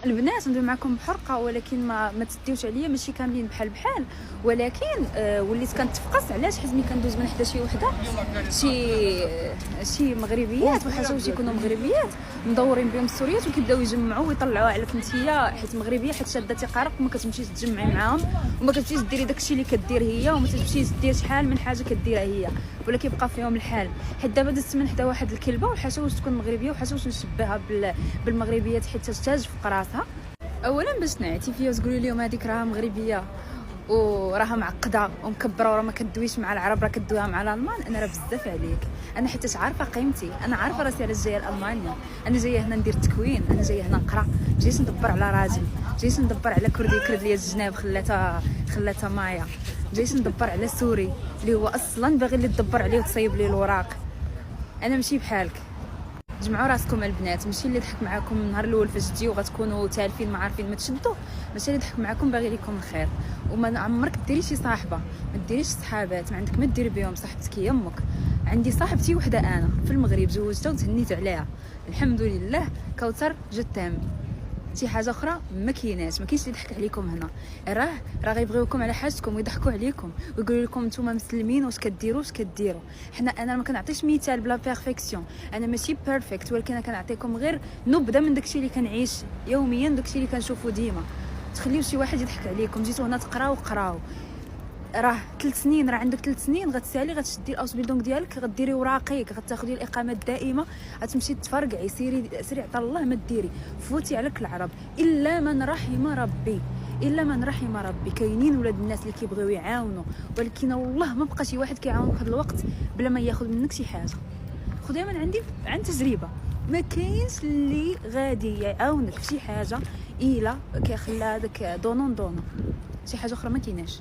البنات ندوي معكم بحرقه، ولكن ما تديوش عليا، ماشي كاملين بحال ولكن وليت كنتفقص. علاش؟ حيت ملي كندوز من حدا شي وحده شي مغربيات وحاجه يكونوا مغربيات مدورين بهم السوريات وكيبداو يجمعوا ويطلعوا عليك نتيا حيت مغربيه، حيت شاده تقارق وما كتمشيش تجمعي معاهم وما كتمشيش ديري داكشي اللي كدير هي وما تمشيش دير شحال من حاجه كديرها هي، ولا كيبقى فيهم الحال. حيت دابا دزت من حدا واحد الكلبه وحاشا واش تكون مغربيه وحاشا واش نشبهها بالمغربيات حيت تاج في راسها. اولا باش نعتي فيها تقولوا لهم هذيك راها مغربيه وراها معقده ومكبره وراه ما كدويش مع العرب، راه كدويها مع الالمان. انا راه بزاف عليك، انا حيت عارفه قيمتي، انا عارفه راسي علاش جايه لالمانيا. انا جايه هنا ندير التكوين، انا جايه هنا نقرا، جيت ندبر على راجل، جيت ندبر على كردي ليا الجناب خلاتها مايا، جيت ندبر على سوري اللي هو اصلا باغي اللي تدبر عليه وتصيب ليه الوراق. انا ماشي بحالك. جمعوا راسكم البنات، ماشي اللي ضحك معاكم النهار الاول فاش تجيو غتكونوا تالفين ما عارفين ما تشدوا، ماشي اللي ضحك معاكم باغي لكم الخير. وما عمرك ديري شي صاحبه، ما ديريش صحابات، ما عندك ما ديري بهم. صاحبتك هي امك. عندي صاحبتي وحده انا في المغرب زوجتها وتهنيت عليها الحمد لله. كوثر جتام. شي حاجه اخرى ما كايناش اللي يضحك عليكم هنا. راه غيبغيوكم على حاجتكم ويضحكوا عليكم ويقولوا لكم نتوما مسلمين واش كديروا. انا ما كنعطيش مثال بلا بيرفيكسيون، انا ماشي بيرفكت، ولكن انا كنعطيكم غير نبذه من داكشي اللي كنعيش يوميا، داكشي اللي كنشوفو ديما. تخليو شي واحد يضحك عليكم. جيتو هنا تقراو راه 3 سنين، راه عندك 3 سنين غتسالي، غتشدي الاوسبيلدونغ ديالك، غديري وراقيك، غتاخدي الاقامه الدائمه، غتمشي تفرقعي. سيري عطا الله ما ديري، فوتي عليك العرب. الا من رحم ربي. كاينين ولاد الناس اللي كيبغيو يعاونوا، ولكن والله ما بقى شي واحد كيعاونك هذا الوقت بلا ما ياخذ منك شي حاجه. خذيها من عندي عن تجربه، ما كاينش اللي غادي يعاونك في شي حاجه الا كيخلى هذاك دونون شي حاجه اخرى ما كايناش.